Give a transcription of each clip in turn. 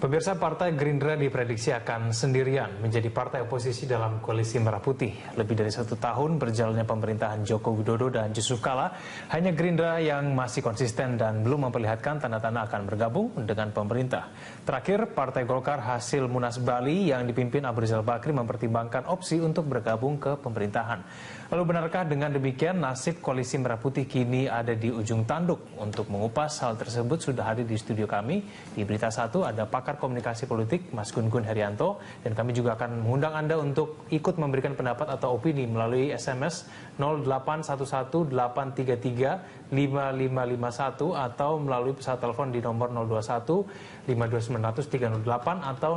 Pemirsa, Partai Gerindra diprediksi akan sendirian menjadi partai oposisi dalam koalisi Merah Putih. Lebih dari 1 tahun berjalannya pemerintahan Joko Widodo dan Yusuf Kala, hanya Gerindra yang masih konsisten dan belum memperlihatkan tanda-tanda akan bergabung dengan pemerintah. Terakhir, Partai Golkar hasil Munas Bali yang dipimpin Abu Rizal Bakri mempertimbangkan opsi untuk bergabung ke pemerintahan. Lalu benarkah dengan demikian nasib koalisi Merah Putih kini ada di ujung tanduk? Untuk mengupas hal tersebut sudah hadir di studio kami. Di Berita 1 ada pakar komunikasi politik Mas Gun-Gun Herianto, dan kami juga akan mengundang Anda untuk ikut memberikan pendapat atau opini melalui SMS 0811-833-5551 atau melalui pesawat telepon di nomor 021-52900-308 atau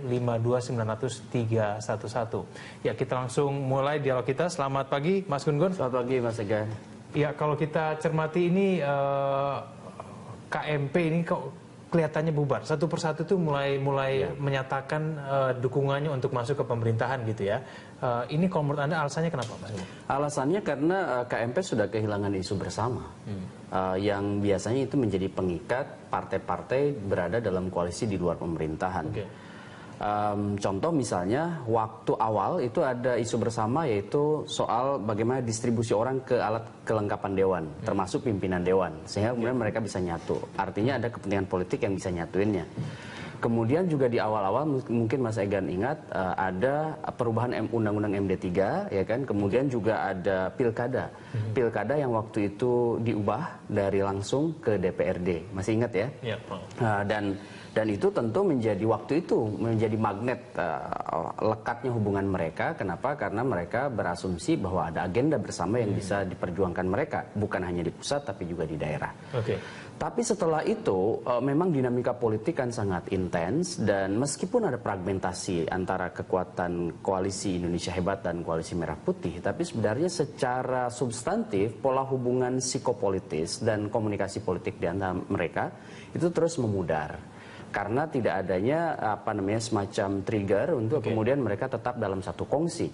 021-52900-311. Ya, kita langsung mulai dialog kita. Selamat pagi Mas Gun-Gun. Selamat pagi Mas Egan. Ya, kalau kita cermati ini KMP ini kok kelihatannya bubar. Satu persatu itu mulai menyatakan dukungannya untuk masuk ke pemerintahan gitu ya. Ini kalau menurut Anda alasannya kenapa, Mas? Alasannya karena KMP sudah kehilangan isu bersama. Yang biasanya itu menjadi pengikat partai-partai berada dalam koalisi di luar pemerintahan. Contoh misalnya waktu awal itu ada isu bersama, yaitu soal bagaimana distribusi orang ke alat kelengkapan dewan, termasuk pimpinan dewan, sehingga kemudian mereka bisa nyatu. Artinya ada kepentingan politik yang bisa nyatuinnya. Kemudian juga di awal-awal mungkin Mas Egan ingat ada perubahan Undang-Undang MD3, ya kan. Kemudian juga ada pilkada, pilkada yang waktu itu diubah dari langsung ke DPRD, masih ingat ya? Dan itu tentu menjadi waktu itu menjadi magnet lekatnya hubungan mereka. Kenapa? Karena mereka berasumsi bahwa ada agenda bersama yang bisa diperjuangkan mereka, bukan hanya di pusat tapi juga di daerah. Tapi setelah itu memang dinamika politik kan sangat intens, dan meskipun ada fragmentasi antara kekuatan koalisi Indonesia Hebat dan koalisi Merah Putih, tapi sebenarnya secara substantif pola hubungan psikopolitis dan komunikasi politik di antara mereka itu terus memudar. Karena tidak adanya semacam trigger untuk kemudian mereka tetap dalam satu kongsi.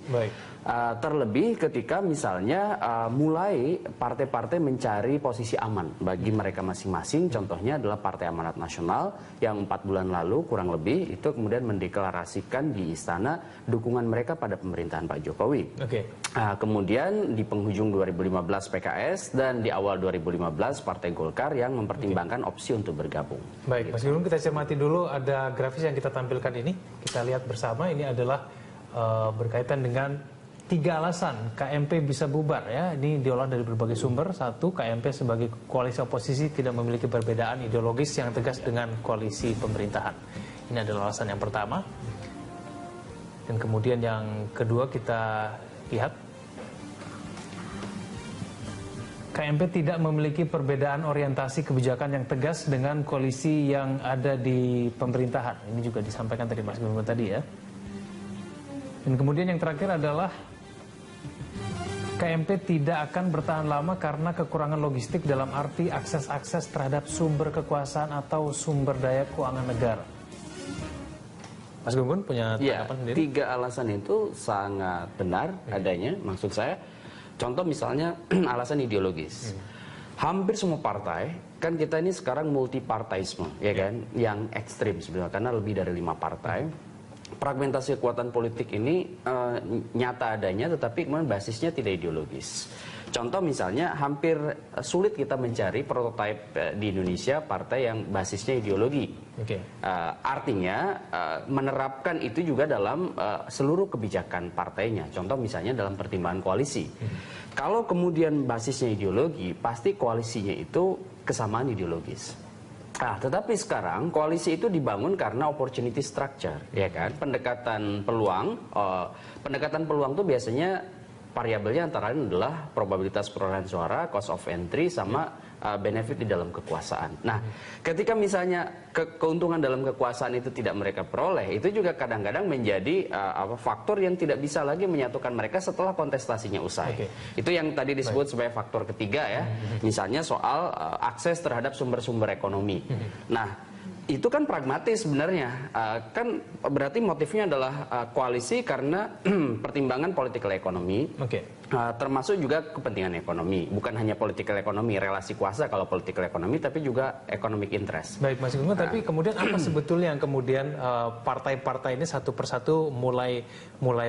Terlebih ketika misalnya mulai partai-partai mencari posisi aman bagi mereka masing-masing. Contohnya adalah Partai Amanat Nasional yang 4 bulan lalu kurang lebih itu kemudian mendeklarasikan di istana dukungan mereka pada pemerintahan Pak Jokowi. Kemudian di penghujung 2015 PKS dan di awal 2015 Partai Golkar yang mempertimbangkan opsi untuk bergabung. Baik, Mas Gun, kita cermati dulu ada grafis yang kita tampilkan ini. Kita lihat bersama, ini adalah berkaitan dengan 3 alasan KMP bisa bubar ya. Ini diolah dari berbagai sumber. 1, KMP sebagai koalisi oposisi tidak memiliki perbedaan ideologis yang tegas dengan koalisi pemerintahan. Ini adalah alasan yang pertama. Dan kemudian yang kedua kita lihat, KMP tidak memiliki perbedaan orientasi kebijakan yang tegas dengan koalisi yang ada di pemerintahan. Ini juga disampaikan tadi Mas Gun tadi ya. Dan kemudian yang terakhir adalah KMP tidak akan bertahan lama karena kekurangan logistik dalam arti akses-akses terhadap sumber kekuasaan atau sumber daya keuangan negara. Mas Gun punya tanggapan sendiri? 3 alasan itu sangat benar adanya, maksud saya. Contoh misalnya alasan ideologis. Hampir semua partai, kan kita ini sekarang multipartaisme, ya kan, yang ekstrim sebenarnya, karena lebih dari 5 partai. Fragmentasi kekuatan politik ini nyata adanya, tetapi kemudian basisnya tidak ideologis. Contoh misalnya hampir sulit kita mencari prototipe di Indonesia partai yang basisnya ideologi. Artinya menerapkan itu juga dalam seluruh kebijakan partainya. Contoh misalnya dalam pertimbangan koalisi. Kalau kemudian basisnya ideologi, pasti koalisinya itu kesamaan ideologis. Tetapi sekarang koalisi itu dibangun karena opportunity structure, ya kan? Pendekatan peluang itu biasanya variabelnya antara lain adalah probabilitas perolehan suara, cost of entry, sama benefit di dalam kekuasaan. Nah, ketika misalnya keuntungan dalam kekuasaan itu tidak mereka peroleh, itu juga kadang-kadang menjadi faktor yang tidak bisa lagi menyatukan mereka setelah kontestasinya usai. Itu yang tadi disebut sebagai faktor ketiga ya. Misalnya soal akses terhadap sumber-sumber ekonomi. Nah, itu kan pragmatis sebenarnya, kan berarti motifnya adalah koalisi karena pertimbangan political ekonomi. termasuk juga kepentingan ekonomi, bukan hanya political ekonomi, relasi kuasa kalau political ekonomi, tapi juga economic interest. Baik Mas Gunggun, tapi kemudian apa sebetulnya yang kemudian partai-partai ini satu persatu mulai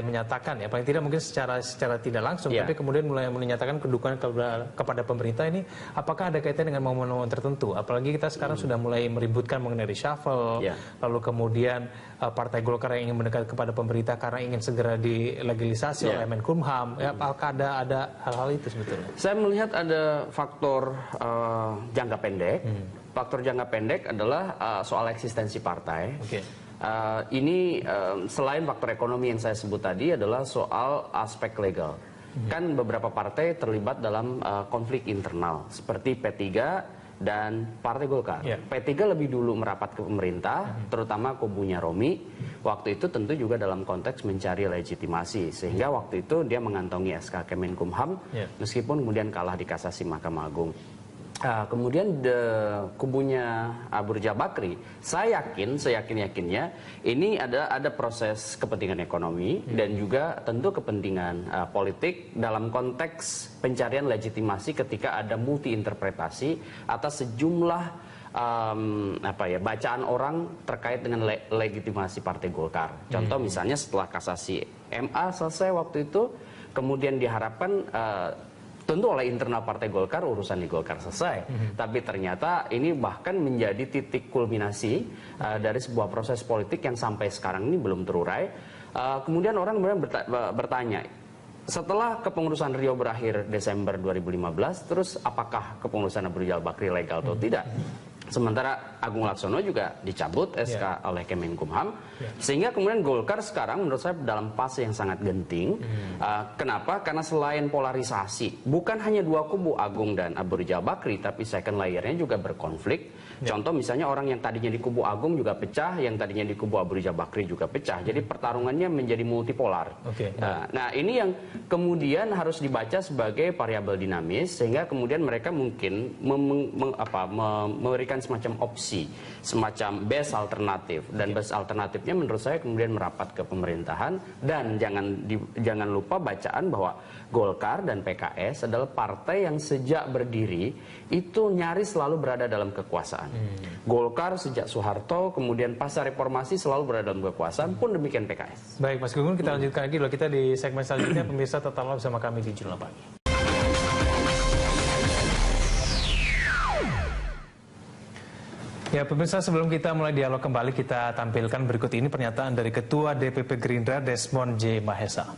menyatakan, ya paling tidak mungkin secara tidak langsung, tapi kemudian mulai menyatakan kedukungan kepada pemerintah ini, apakah ada kaitan dengan momen-momen tertentu? Apalagi kita sekarang sudah mulai meributkan mengenai reshuffle, lalu kemudian Partai Golkar yang ingin mendekat kepada pemerintah karena ingin segera dilegalisasi oleh Menkumham. Apakah ada hal-hal itu sebetulnya? Saya melihat ada faktor jangka pendek. Faktor jangka pendek adalah soal eksistensi partai. Ini selain faktor ekonomi yang saya sebut tadi adalah soal aspek legal. Kan beberapa partai terlibat dalam konflik internal seperti P3 dan Partai Golkar. P3 lebih dulu merapat ke pemerintah, terutama kubunya Romi. Waktu itu tentu juga dalam konteks mencari legitimasi, sehingga waktu itu dia mengantongi SK Kemenkumham, meskipun kemudian kalah di kasasi Mahkamah Agung. Kemudian kubunya Abu Rizal Bakri, saya yakinnya ini ada proses kepentingan ekonomi dan juga tentu kepentingan politik dalam konteks pencarian legitimasi ketika ada multi interpretasi atas sejumlah bacaan orang terkait dengan legitimasi Partai Golkar. Contoh misalnya setelah kasasi MA selesai waktu itu, kemudian diharapkan tentu oleh internal Partai Golkar urusan di Golkar selesai, tapi ternyata ini bahkan menjadi titik kulminasi dari sebuah proses politik yang sampai sekarang ini belum terurai. Kemudian orang bertanya, setelah kepengurusan Rio berakhir Desember 2015, terus apakah kepengurusan Abu Rizal Bakri legal atau tidak? Sementara Agung Laksono juga dicabut SK oleh Kemenkumham, sehingga kemudian Golkar sekarang menurut saya dalam fase yang sangat genting. Kenapa? Karena selain polarisasi, bukan hanya dua kubu Agung dan Abu Rizal Bakri, tapi second layernya juga berkonflik. Contoh misalnya orang yang tadinya di kubu Agung juga pecah, yang tadinya di kubu Abu Rizal Bakri juga pecah. Jadi pertarungannya menjadi multipolar. Nah ini yang kemudian harus dibaca sebagai variabel dinamis, sehingga kemudian mereka mungkin memberikan semacam opsi, semacam best alternatif, dan best alternatifnya menurut saya kemudian merapat ke pemerintahan. Dan jangan lupa bacaan bahwa Golkar dan PKS adalah partai yang sejak berdiri itu nyaris selalu berada dalam kekuasaan. Golkar sejak Soeharto, kemudian pasca reformasi selalu berada dalam kekuasaan, pun demikian PKS. Baik Mas Gunggun, kita lanjutkan lagi dulu kita di segmen selanjutnya. Pemirsa tetaplah bersama kami di Jurnal Pagi. Ya pemirsa, sebelum kita mulai dialog kembali, kita tampilkan berikut ini pernyataan dari Ketua DPP Gerindra Desmond J. Mahesa.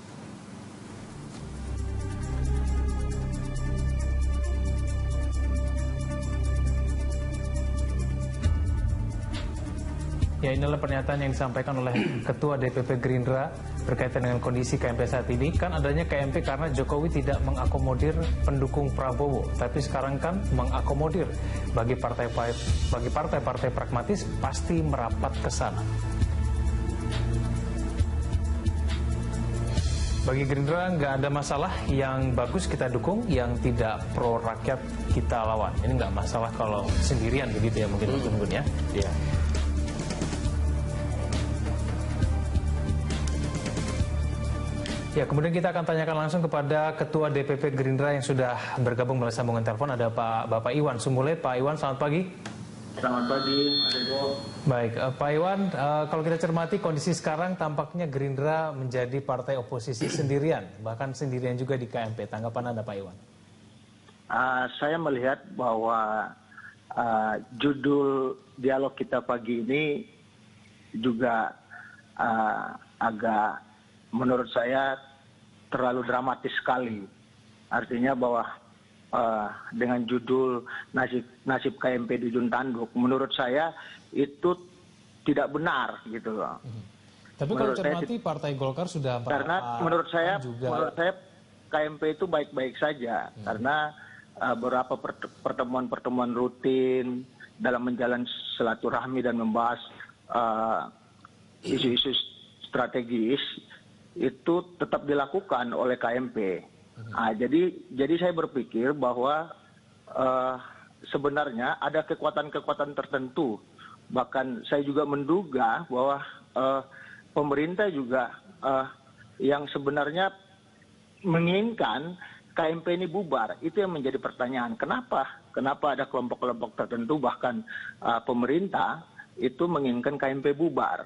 Ya, inilah pernyataan yang disampaikan oleh Ketua DPP Gerindra berkaitan dengan kondisi KMP saat ini. Kan adanya KMP karena Jokowi tidak mengakomodir pendukung Prabowo, tapi sekarang kan mengakomodir. Bagi partai-partai pragmatis pasti merapat ke sana. Bagi Gerindra nggak ada masalah, yang bagus kita dukung, yang tidak pro rakyat kita lawan. Ini nggak masalah kalau sendirian begitu ya mungkin ya. Iya. Ya, kemudian kita akan tanyakan langsung kepada Ketua DPP Gerindra yang sudah bergabung melalui sambungan telepon. Ada Bapak Iwan Sumule. Pak Iwan, selamat pagi. Selamat pagi, Mas Eko. Baik, Pak Iwan, kalau kita cermati kondisi sekarang tampaknya Gerindra menjadi partai oposisi sendirian, bahkan sendirian juga di KMP. Tanggapan Anda, Pak Iwan? Saya melihat bahwa judul dialog kita pagi ini juga agak, menurut saya, terlalu dramatis sekali. Artinya bahwa dengan judul nasib KMP di ujung tanduk, menurut saya itu tidak benar gitu loh. Tapi kalau cermati Partai Golkar sudah karena menurut saya KMP itu baik-baik saja, karena beberapa pertemuan-pertemuan rutin dalam menjalin silaturahmi dan membahas isu-isu strategis itu tetap dilakukan oleh KMP. Jadi saya berpikir bahwa sebenarnya ada kekuatan-kekuatan tertentu. Bahkan saya juga menduga bahwa pemerintah juga yang sebenarnya menginginkan KMP ini bubar. Itu yang menjadi pertanyaan. Kenapa ada kelompok-kelompok tertentu bahkan pemerintah itu menginginkan KMP bubar.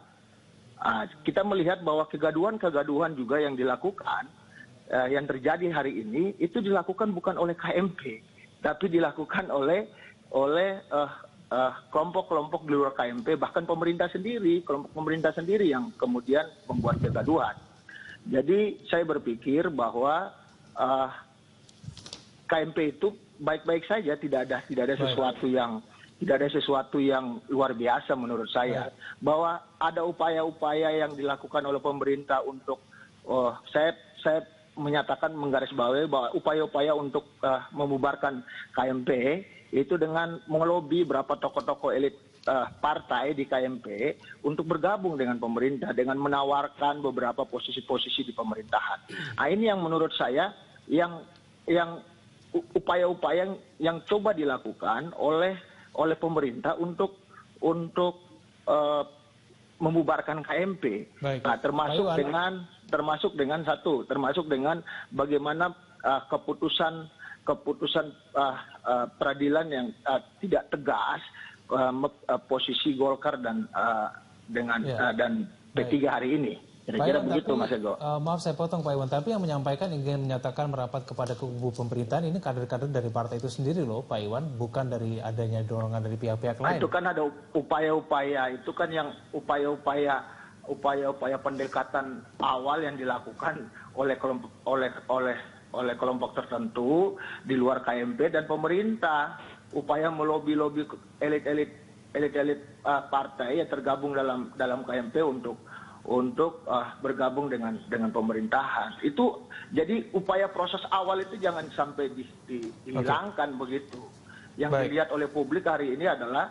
Kita melihat bahwa kegaduhan-kegaduhan juga yang dilakukan, yang terjadi hari ini itu dilakukan bukan oleh KMP, tapi dilakukan oleh kelompok-kelompok di luar KMP, bahkan pemerintah sendiri, kelompok pemerintah sendiri yang kemudian membuat kegaduhan. Jadi saya berpikir bahwa KMP itu baik-baik saja, tidak ada sesuatu yang luar biasa menurut saya. Bahwa ada upaya-upaya yang dilakukan oleh pemerintah untuk saya menyatakan menggarisbawahi bahwa upaya-upaya untuk membubarkan KMP itu dengan melobi beberapa tokoh-tokoh elit partai di KMP untuk bergabung dengan pemerintah, dengan menawarkan beberapa posisi-posisi di pemerintahan. Nah, ini yang menurut saya yang upaya-upaya yang coba dilakukan oleh pemerintah untuk membubarkan KMP. Baik. Nah, termasuk dengan bagaimana keputusan peradilan yang tidak tegas posisi Golkar dan P3 hari ini. Kira-kira begitu, Mas Ego. Maaf saya potong Pak Iwan, tapi yang menyampaikan ingin menyatakan merapat kepada kubu pemerintahan ini kader-kader dari partai itu sendiri loh Pak Iwan, bukan dari adanya dorongan dari pihak-pihak lain. Itu kan ada upaya-upaya, itu kan yang upaya-upaya pendekatan awal yang dilakukan oleh kelompok tertentu di luar KMP dan pemerintah, upaya melobi-lobi elit-elit partai yang tergabung dalam KMP untuk bergabung dengan pemerintahan. Itu jadi upaya proses awal itu jangan sampai dihilangkan begitu. Yang dilihat oleh publik hari ini adalah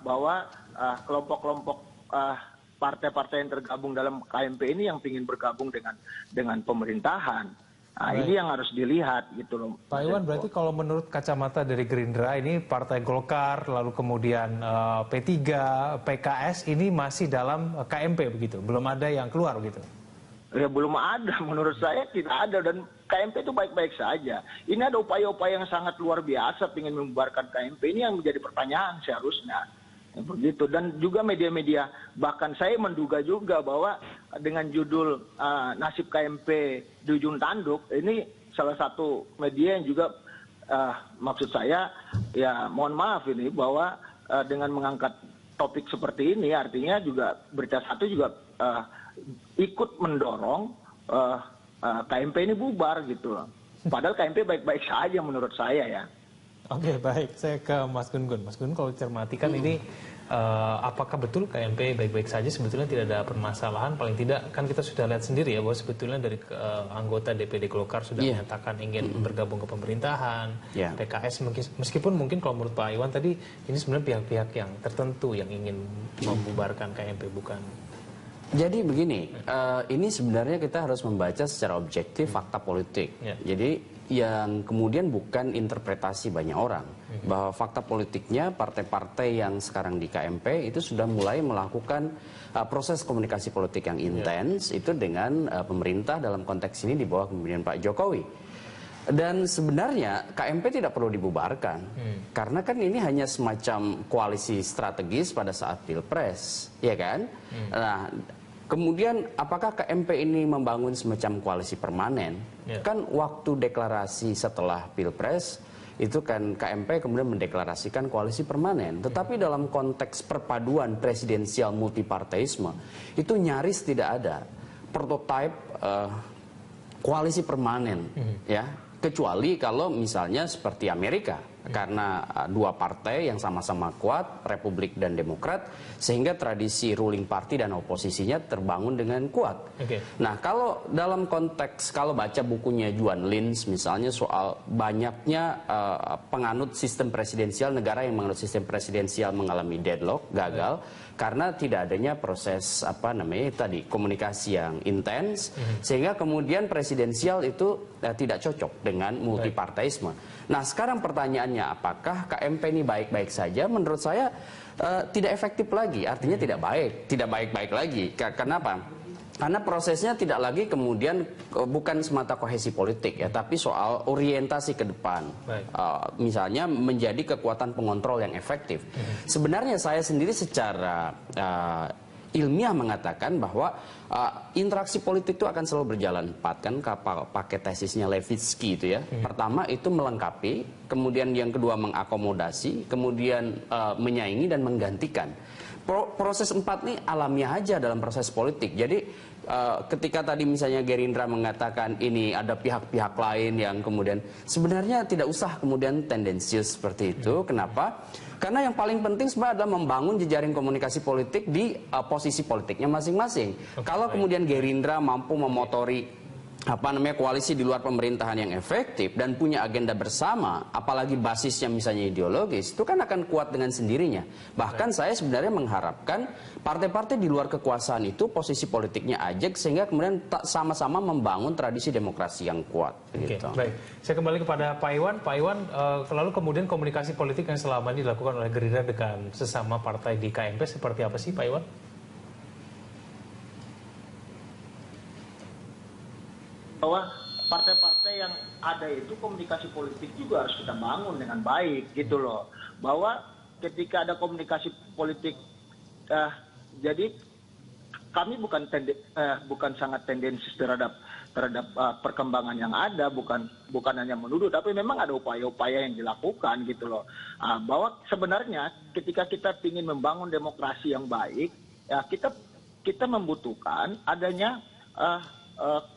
bahwa kelompok-kelompok partai-partai yang tergabung dalam KMP ini yang ingin bergabung dengan pemerintahan. Nah, ini yang harus dilihat gitu loh. Pak Iwan, berarti kalau menurut kacamata dari Gerindra ini Partai Golkar, lalu kemudian P3, PKS ini masih dalam KMP begitu? Belum ada yang keluar begitu? Ya belum ada, menurut saya tidak ada, dan KMP itu baik-baik saja. Ini ada upaya-upaya yang sangat luar biasa ingin membubarkan KMP, ini yang menjadi pertanyaan seharusnya. Ya, begitu. Dan juga media-media, bahkan saya menduga juga bahwa dengan judul nasib KMP di ujung tanduk, ini salah satu media yang juga maksud saya ya mohon maaf ini bahwa dengan mengangkat topik seperti ini artinya juga Berita Satu juga ikut mendorong KMP ini bubar gitu loh. Padahal KMP baik-baik saja menurut saya ya. Oke, baik. Saya ke Mas Gun-Gun. Mas Gun, kalau dicermatikan ini apakah betul KMP baik-baik saja, sebetulnya tidak ada permasalahan? Paling tidak kan kita sudah lihat sendiri ya bahwa sebetulnya dari anggota DPD Golkar sudah menyatakan ingin bergabung ke pemerintahan. PKS meskipun mungkin kalau menurut Pak Iwan tadi ini sebenarnya pihak-pihak yang tertentu yang ingin membubarkan KMP, bukan? Jadi begini, ini sebenarnya kita harus membaca secara objektif fakta politik. Jadi yang kemudian bukan interpretasi banyak orang, bahwa fakta politiknya partai-partai yang sekarang di KMP itu sudah mulai melakukan proses komunikasi politik yang intens itu dengan pemerintah, dalam konteks ini di bawah kepemimpinan Pak Jokowi. Dan sebenarnya KMP tidak perlu dibubarkan, karena kan ini hanya semacam koalisi strategis pada saat Pilpres, ya kan? Nah, kemudian apakah KMP ini membangun semacam koalisi permanen? Kan waktu deklarasi setelah Pilpres itu kan KMP kemudian mendeklarasikan koalisi permanen. Tetapi dalam konteks perpaduan presidensial multiparteisme itu nyaris tidak ada prototipe koalisi permanen, ya. Kecuali kalau misalnya seperti Amerika, karena dua partai yang sama-sama kuat, Republik dan Demokrat, sehingga tradisi ruling party dan oposisinya terbangun dengan kuat. Nah, kalau dalam konteks, kalau baca bukunya Juan Lins misalnya soal banyaknya penganut sistem presidensial, negara yang menganut sistem presidensial mengalami deadlock, gagal, karena tidak adanya proses komunikasi yang intens, sehingga kemudian presidensial itu tidak cocok dengan multiparteisme. Nah, sekarang pertanyaannya, apakah KMP ini baik-baik saja? Menurut saya tidak efektif lagi, artinya tidak baik-baik lagi. Kenapa? Karena prosesnya tidak lagi kemudian bukan semata kohesi politik ya, tapi soal orientasi ke depan. Misalnya menjadi kekuatan pengontrol yang efektif. Sebenarnya saya sendiri secara ilmiah mengatakan bahwa interaksi politik itu akan selalu berjalan 4 kan, pakai tesisnya Levitsky itu ya. Pertama itu melengkapi, kemudian yang kedua mengakomodasi, kemudian menyaingi dan menggantikan. Proses 4 ini alamiah aja dalam proses politik. Jadi ketika tadi misalnya Gerindra mengatakan ini ada pihak-pihak lain yang kemudian sebenarnya tidak usah kemudian tendensius seperti itu. Kenapa? Karena yang paling penting sebenarnya adalah membangun jejaring komunikasi politik di posisi politiknya masing-masing. Kalau kemudian Gerindra mampu memotori koalisi di luar pemerintahan yang efektif dan punya agenda bersama, apalagi basisnya misalnya ideologis, itu kan akan kuat dengan sendirinya. Bahkan saya sebenarnya mengharapkan partai-partai di luar kekuasaan itu posisi politiknya ajak sehingga kemudian sama-sama membangun tradisi demokrasi yang kuat. Gitu. Baik, saya kembali kepada Pak Iwan. Pak Iwan, lalu kemudian komunikasi politik yang selama ini dilakukan oleh Gerindra dengan sesama partai di KMP seperti apa sih Pak Iwan? Bahwa partai-partai yang ada itu komunikasi politik juga harus kita bangun dengan baik gitu loh. Bahwa ketika ada komunikasi politik, jadi kami bukan sangat tendensius terhadap perkembangan yang ada, bukan hanya menuduh, tapi memang ada upaya-upaya yang dilakukan gitu loh. Bahwa sebenarnya ketika kita ingin membangun demokrasi yang baik, ya kita membutuhkan adanya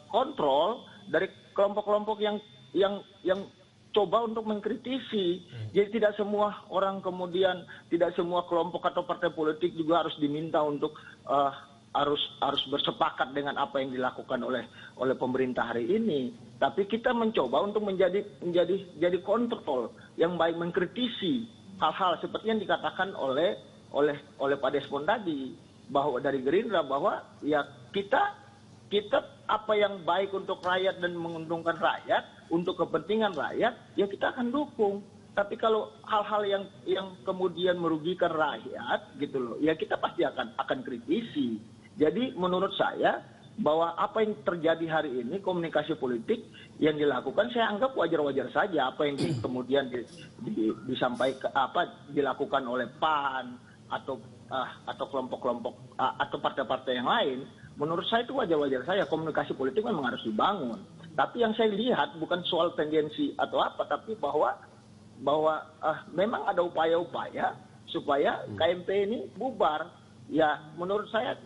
kontrol dari kelompok-kelompok yang coba untuk mengkritisi. Jadi tidak semua orang kemudian, tidak semua kelompok atau partai politik juga harus diminta untuk harus bersepakat dengan apa yang dilakukan oleh pemerintah hari ini. Tapi kita mencoba untuk menjadi kontrol yang baik, mengkritisi hal-hal seperti yang dikatakan oleh Pak Desmond tadi, bahwa dari Gerindra bahwa ya kita apa yang baik untuk rakyat dan menguntungkan rakyat, untuk kepentingan rakyat, ya kita akan dukung. Tapi kalau hal-hal yang kemudian merugikan rakyat, gitu loh, ya kita pasti akan kritisi. Jadi menurut saya bahwa apa yang terjadi hari ini, komunikasi politik yang dilakukan, saya anggap wajar-wajar saja. Apa yang kemudian disampaikan, dilakukan oleh PAN atau kelompok-kelompok atau partai-partai yang lain. Menurut saya itu wajar-wajar saja, komunikasi politik memang harus dibangun. Tapi yang saya lihat bukan soal tendensi atau apa, tapi bahwa memang ada upaya-upaya supaya KMP ini bubar. Ya menurut saya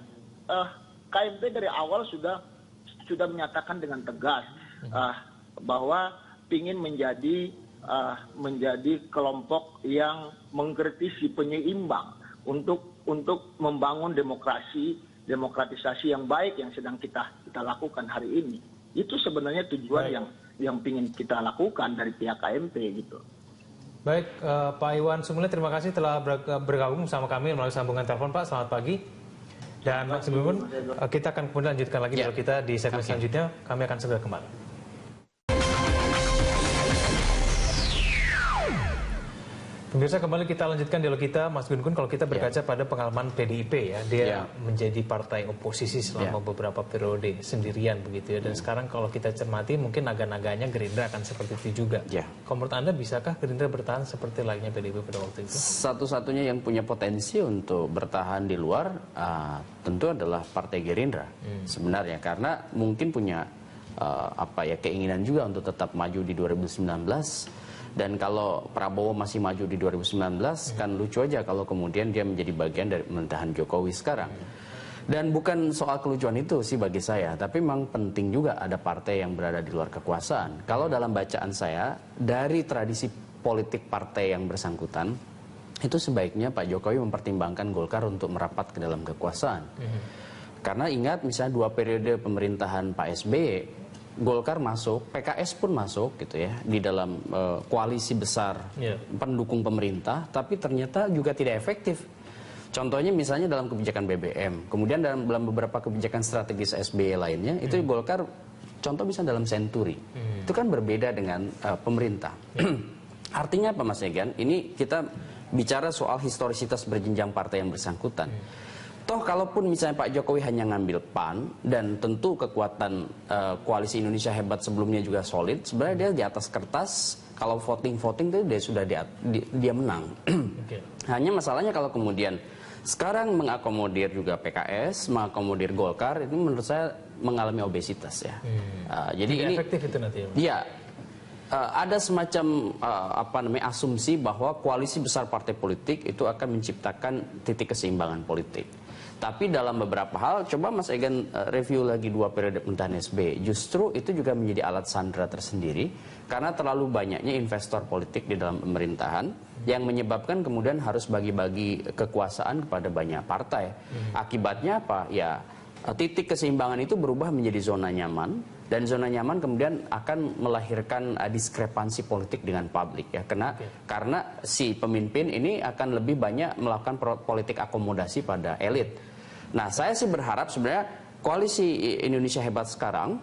KMP dari awal sudah menyatakan dengan tegas bahwa ingin menjadi kelompok yang mengkritisi, penyeimbang untuk membangun demokratisasi yang baik yang sedang kita lakukan hari ini. Itu sebenarnya tujuan yang ingin kita lakukan dari pihak KMP gitu. Baik, Pak Iwan Sumule, terima kasih telah bergabung bersama kami melalui sambungan telepon, Pak. Selamat pagi. Dan Pak Sumule, kita akan kemudian lanjutkan lagi dialog kita di segmen selanjutnya. Kami akan segera kembali. Pemirsa, kembali kita lanjutkan dialog kita, Mas Gun Gun. Kalau kita berkaca pada pengalaman PDIP ya, dia menjadi partai oposisi selama beberapa periode sendirian begitu ya. Dan sekarang kalau kita cermati mungkin naga-naganya Gerindra akan seperti itu juga. Kalau menurut Anda, bisakah Gerindra bertahan seperti layaknya PDIP pada waktu itu? Satu-satunya yang punya potensi untuk bertahan di luar tentu adalah Partai Gerindra sebenarnya, karena mungkin punya keinginan juga untuk tetap maju di 2019. Dan kalau Prabowo masih maju di 2019, kan lucu aja kalau kemudian dia menjadi bagian dari pemerintahan Jokowi sekarang. Dan bukan soal kelucuan itu sih bagi saya, tapi memang penting juga ada partai yang berada di luar kekuasaan. Kalau dalam bacaan saya, dari tradisi politik partai yang bersangkutan, itu sebaiknya Pak Jokowi mempertimbangkan Golkar untuk merapat ke dalam kekuasaan. Karena ingat misalnya 2 periode pemerintahan Pak SBY, Golkar masuk, PKS pun masuk gitu ya di dalam koalisi besar pendukung pemerintah, tapi ternyata juga tidak efektif. Contohnya misalnya dalam kebijakan BBM, kemudian dalam beberapa kebijakan strategis SBY lainnya, itu Golkar contoh misalnya dalam Senturi, itu kan berbeda dengan pemerintah. Artinya apa Mas Egan? Ini kita bicara soal historisitas berjenjang partai yang bersangkutan. Toh kalaupun misalnya Pak Jokowi hanya ngambil PAN dan tentu kekuatan koalisi Indonesia Hebat sebelumnya juga solid, sebenarnya dia di atas kertas kalau voting itu dia sudah dia menang. Okay. Hanya masalahnya kalau kemudian sekarang mengakomodir juga PKS, mengakomodir Golkar, ini menurut saya mengalami obesitas ya. Jadi ini efektif itu nanti. Ya. Ada semacam asumsi bahwa koalisi besar partai politik itu akan menciptakan titik keseimbangan politik. Tapi dalam beberapa hal, coba Mas Egan review lagi 2 periode pemerintahan SBY. Justru itu juga menjadi alat sandera tersendiri karena terlalu banyaknya investor politik di dalam pemerintahan yang menyebabkan kemudian harus bagi-bagi kekuasaan kepada banyak partai. Akibatnya apa? Ya, titik keseimbangan itu berubah menjadi zona nyaman. Dan zona nyaman kemudian akan melahirkan diskrepansi politik dengan publik ya, karena si pemimpin ini akan lebih banyak melakukan politik akomodasi pada elit. Nah, saya sih berharap sebenarnya koalisi Indonesia Hebat sekarang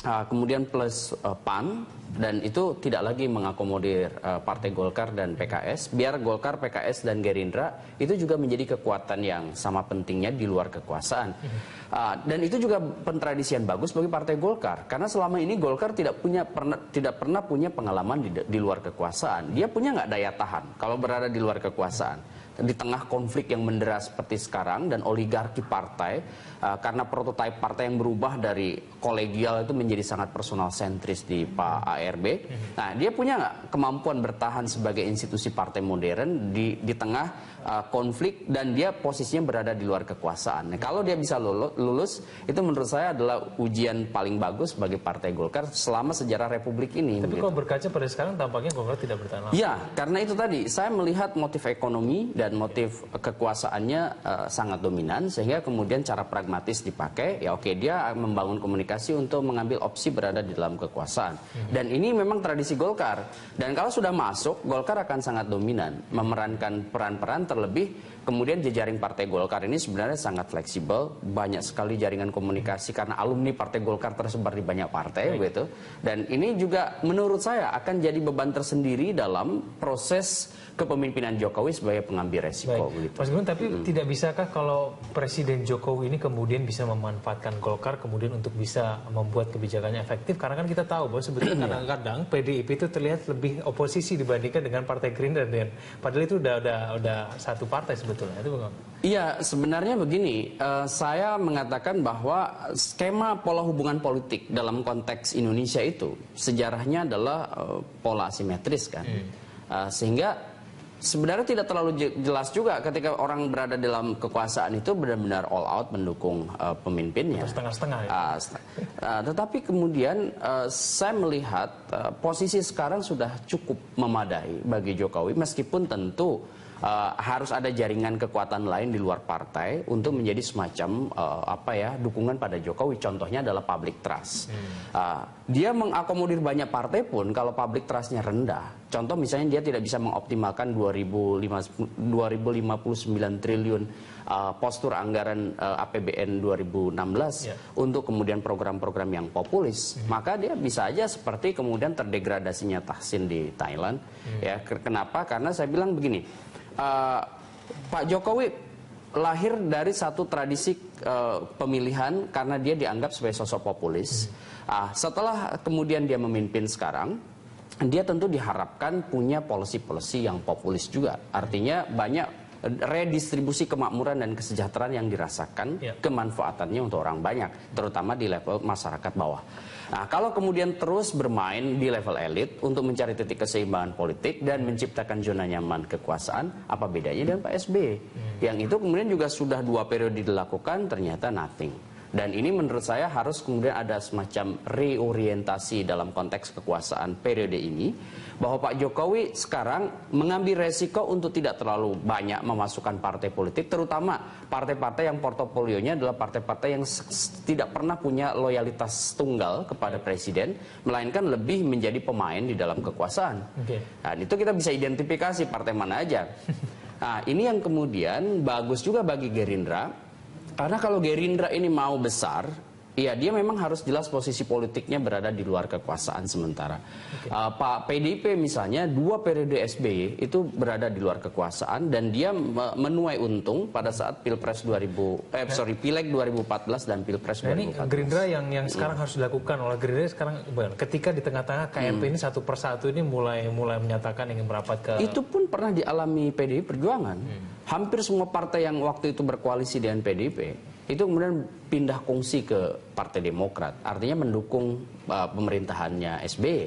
kemudian plus PAN dan itu tidak lagi mengakomodir Partai Golkar dan PKS, biar Golkar, PKS dan Gerindra itu juga menjadi kekuatan yang sama pentingnya di luar kekuasaan. Dan itu juga pentradisian bagus bagi Partai Golkar karena selama ini Golkar tidak pernah punya pengalaman di luar kekuasaan. Dia punya nggak daya tahan kalau berada di luar kekuasaan di tengah konflik yang mendera seperti sekarang dan oligarki partai karena prototipe partai yang berubah dari kolegial itu menjadi sangat personal sentris di Pak ARB. Nah, dia punya nggak kemampuan bertahan sebagai institusi partai modern di tengah konflik dan dia posisinya berada di luar kekuasaan. Nah, kalau dia bisa lulus, itu menurut saya adalah ujian paling bagus bagi Partai Golkar selama sejarah Republik ini. Tapi kalau berkaca pada sekarang tampaknya Golkar tidak bertahan lama. Ya, karena itu tadi saya melihat motif ekonomi dan motif kekuasaannya sangat dominan sehingga kemudian cara pragmatis dipakai. Ya oke, dia membangun komunikasi untuk mengambil opsi berada di dalam kekuasaan. Dan ini memang tradisi Golkar. Dan kalau sudah masuk, Golkar akan sangat dominan memerankan peran-peran. Terlebih kemudian jejaring Partai Golkar ini sebenarnya sangat fleksibel, banyak sekali jaringan komunikasi karena alumni Partai Golkar tersebar di banyak partai begitu. Dan ini juga menurut saya akan jadi beban tersendiri dalam proses kepemimpinan Jokowi sebagai pengambil resiko. Gitu. Mas Gun, tapi tidak bisakah kalau Presiden Jokowi ini kemudian bisa memanfaatkan Golkar kemudian untuk bisa membuat kebijakannya efektif? Karena kan kita tahu bahwa sebetulnya kadang-kadang PDIP itu terlihat lebih oposisi dibandingkan dengan Partai Gerindra, padahal itu udah satu partai sebetulnya. Itu bagaimana? Iya, sebenarnya begini, saya mengatakan bahwa skema pola hubungan politik dalam konteks Indonesia itu sejarahnya adalah pola asimetris kan, sehingga sebenarnya tidak terlalu jelas juga ketika orang berada dalam kekuasaan itu benar-benar all out mendukung pemimpinnya. Setengah-setengah ya? Tetapi kemudian saya melihat posisi sekarang sudah cukup memadai bagi Jokowi meskipun tentu harus ada jaringan kekuatan lain di luar partai untuk menjadi semacam dukungan pada Jokowi. Contohnya adalah public trust. Dia mengakomodir banyak partai pun kalau public trustnya rendah. Contoh misalnya dia tidak bisa mengoptimalkan 2059 triliun postur anggaran APBN 2016 untuk kemudian program-program yang populis. Maka dia bisa aja seperti kemudian terdegradasinya Thaksin di Thailand. Ya, kenapa? Karena saya bilang begini. Pak Jokowi lahir dari satu tradisi pemilihan karena dia dianggap sebagai sosok populis. Setelah kemudian dia memimpin sekarang, dia tentu diharapkan punya policy-policy yang populis juga. Artinya banyak redistribusi kemakmuran dan kesejahteraan yang dirasakan kemanfaatannya untuk orang banyak, terutama di level masyarakat bawah. Nah, kalau kemudian terus bermain di level elit untuk mencari titik keseimbangan politik dan menciptakan zona nyaman kekuasaan, apa bedanya dengan Pak SBY? Yang itu kemudian juga sudah 2 periode dilakukan, ternyata nothing. Dan ini menurut saya harus kemudian ada semacam reorientasi dalam konteks kekuasaan periode ini, bahwa Pak Jokowi sekarang mengambil resiko untuk tidak terlalu banyak memasukkan partai politik, terutama partai-partai yang portofolionya adalah partai-partai yang tidak pernah punya loyalitas tunggal kepada presiden, melainkan lebih menjadi pemain di dalam kekuasaan. Nah, itu kita bisa identifikasi partai mana aja. Nah, ini yang kemudian bagus juga bagi Gerindra, karena kalau Gerindra ini mau besar, Iya, dia memang harus jelas posisi politiknya berada di luar kekuasaan sementara. Pak PDIP misalnya 2 periode SBY itu berada di luar kekuasaan dan dia menuai untung pada saat Pileg 2014 dan Pilpres 2014. Ini Gerindra yang sekarang harus dilakukan oleh Gerindra sekarang ketika di tengah-tengah KMP ini satu persatu ini mulai menyatakan ingin merapat ke... Itu pun pernah dialami PDI Perjuangan. Hampir semua partai yang waktu itu berkoalisi dengan PDIP itu kemudian pindah kongsi ke Partai Demokrat, artinya mendukung pemerintahannya SBY,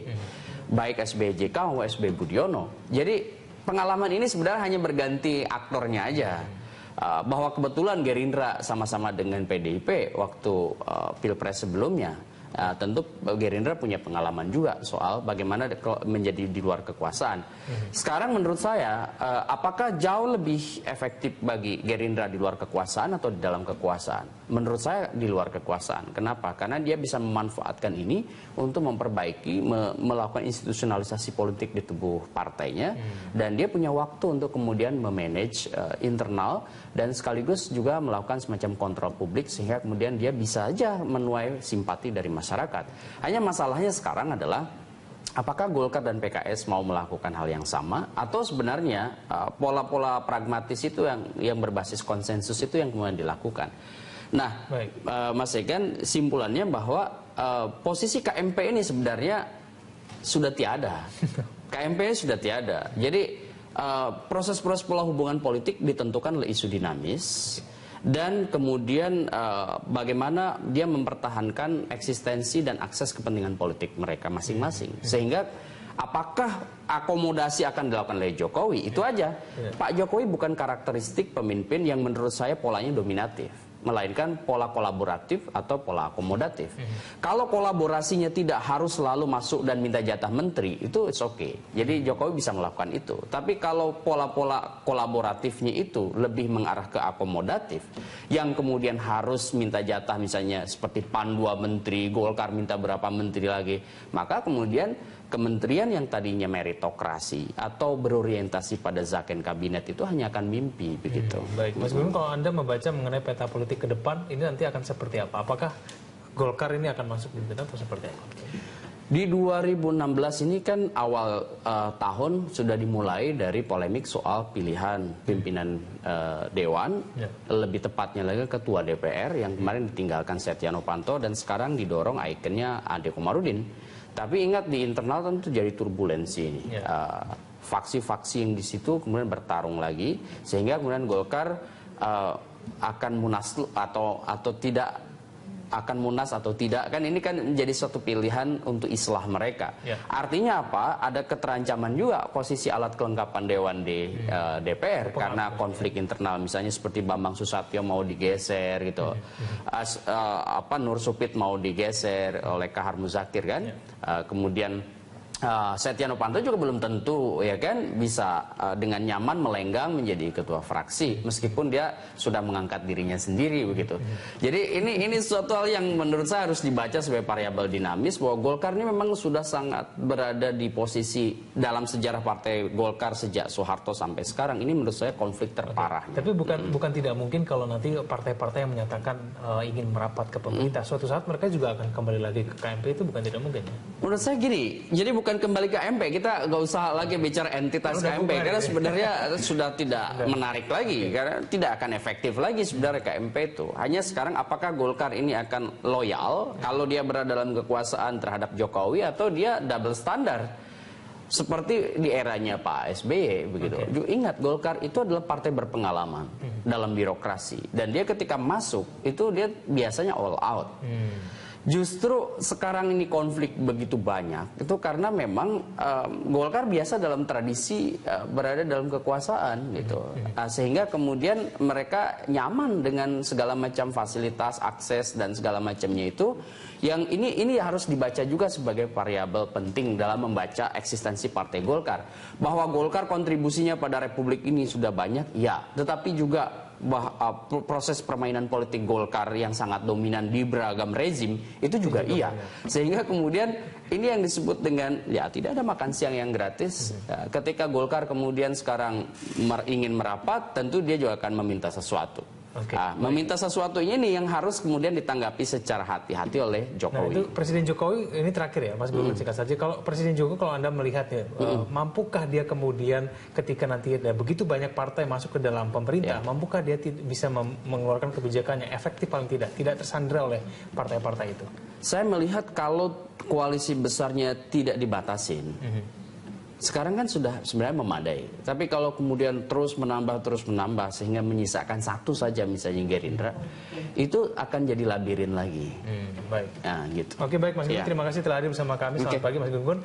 baik SBY JK maupun SBY Budiono. Jadi pengalaman ini sebenarnya hanya berganti aktornya aja. Bahwa kebetulan Gerindra sama-sama dengan PDIP waktu Pilpres sebelumnya, tentu Gerindra punya pengalaman juga soal bagaimana menjadi di luar kekuasaan. Sekarang menurut saya, apakah jauh lebih efektif bagi Gerindra di luar kekuasaan atau di dalam kekuasaan? Menurut saya di luar kekuasaan. Kenapa? Karena dia bisa memanfaatkan ini untuk memperbaiki, melakukan institusionalisasi politik di tubuh partainya, dan dia punya waktu untuk kemudian memanage internal dan sekaligus juga melakukan semacam kontrol publik sehingga kemudian dia bisa aja menuai simpati dari masyarakat. Hanya masalahnya sekarang adalah apakah Golkar dan PKS mau melakukan hal yang sama atau sebenarnya pola-pola pragmatis itu yang berbasis konsensus itu yang kemudian dilakukan. Nah, Mas Egan, simpulannya bahwa posisi KMP ini sebenarnya sudah tiada. KMP sudah tiada. Jadi proses-proses pola hubungan politik ditentukan oleh isu dinamis. Dan kemudian bagaimana dia mempertahankan eksistensi dan akses kepentingan politik mereka masing-masing. Sehingga apakah akomodasi akan dilakukan oleh Jokowi, itu aja. Pak Jokowi bukan karakteristik pemimpin yang menurut saya polanya dominatif, melainkan pola kolaboratif atau pola akomodatif. Kalau kolaborasinya tidak harus selalu masuk dan minta jatah menteri, itu it's okay. Jadi Jokowi bisa melakukan itu. Tapi kalau pola-pola kolaboratifnya itu lebih mengarah ke akomodatif, yang kemudian harus minta jatah misalnya seperti PAN 2 menteri, Golkar minta berapa menteri lagi, maka kemudian kementerian yang tadinya meritokrasi atau berorientasi pada zakon kabinet itu hanya akan mimpi begitu. Baik, Mas Gun, kalau Anda membaca mengenai peta politik ke depan, ini nanti akan seperti apa? Apakah Golkar ini akan masuk di pimpinan atau seperti apa? Di 2016 ini kan awal tahun sudah dimulai dari polemik soal pilihan pimpinan Dewan, lebih tepatnya lagi Ketua DPR yang kemarin ditinggalkan Setia Novanto dan sekarang didorong ikonnya Ade Komarudin. Tapi ingat di internal tentu jadi turbulensi ini. Faksi-faksi yang di situ kemudian bertarung lagi sehingga kemudian Golkar akan munaslup atau tidak akan munas atau tidak, kan ini kan menjadi suatu pilihan untuk islah mereka. Artinya apa? Ada keterancaman juga posisi alat kelengkapan Dewan di DPR karena konflik internal, misalnya seperti Bambang Susatyo mau digeser gitu, Nur Supit mau digeser oleh Kahar Muzakir kan, kemudian Setia Novanto juga belum tentu ya kan bisa dengan nyaman melenggang menjadi ketua fraksi meskipun dia sudah mengangkat dirinya sendiri begitu. Jadi ini suatu hal yang menurut saya harus dibaca sebagai variabel dinamis bahwa Golkar ini memang sudah sangat berada di posisi dalam sejarah partai Golkar sejak Soeharto sampai sekarang ini menurut saya konflik terparah. Tapi bukan tidak mungkin kalau nanti partai-partai yang menyatakan ingin merapat ke pemerintah suatu saat mereka juga akan kembali lagi ke KMP, itu bukan tidak mungkin ya? Menurut saya gini, jadi bukan kembali ke KMP, kita nggak usah lagi bicara entitas KMP karena sebenarnya sudah tidak menarik lagi karena tidak akan efektif lagi sebenarnya KMP itu. Hanya sekarang apakah Golkar ini akan loyal kalau dia berada dalam kekuasaan terhadap Jokowi atau dia double standar seperti di eranya Pak SBY begitu. Ingat Golkar itu adalah partai berpengalaman dalam birokrasi dan dia ketika masuk itu dia biasanya all out. Justru sekarang ini konflik begitu banyak itu karena memang Golkar biasa dalam tradisi berada dalam kekuasaan gitu, sehingga kemudian mereka nyaman dengan segala macam fasilitas, akses dan segala macamnya itu. Yang ini harus dibaca juga sebagai variabel penting dalam membaca eksistensi Partai Golkar. Bahwa Golkar kontribusinya pada Republik ini sudah banyak, ya, tetapi juga proses permainan politik Golkar yang sangat dominan di beragam rezim itu juga iya. Sehingga kemudian ini yang disebut dengan ya tidak ada makan siang yang gratis. Ketika Golkar kemudian sekarang ingin merapat, tentu dia juga akan meminta sesuatu. Meminta sesuatu ini yang harus kemudian ditanggapi secara hati-hati oleh Jokowi. Nah, itu Presiden Jokowi ini terakhir ya, Mas Gun, singkat saja. Kalau Presiden Jokowi, kalau Anda melihatnya, mampukah dia kemudian ketika nanti ada begitu banyak partai masuk ke dalam pemerintah, mampukah dia bisa mengeluarkan kebijakan yang efektif paling tidak tersandra oleh partai-partai itu? Saya melihat kalau koalisi besarnya tidak dibatasin, sekarang kan sudah sebenarnya memadai. Tapi kalau kemudian terus menambah sehingga menyisakan satu saja misalnya Gerindra, itu akan jadi labirin lagi. Baik. Nah, gitu. Oke, baik Mas Gun, terima kasih telah hadir bersama kami. Selamat pagi Mas Gun.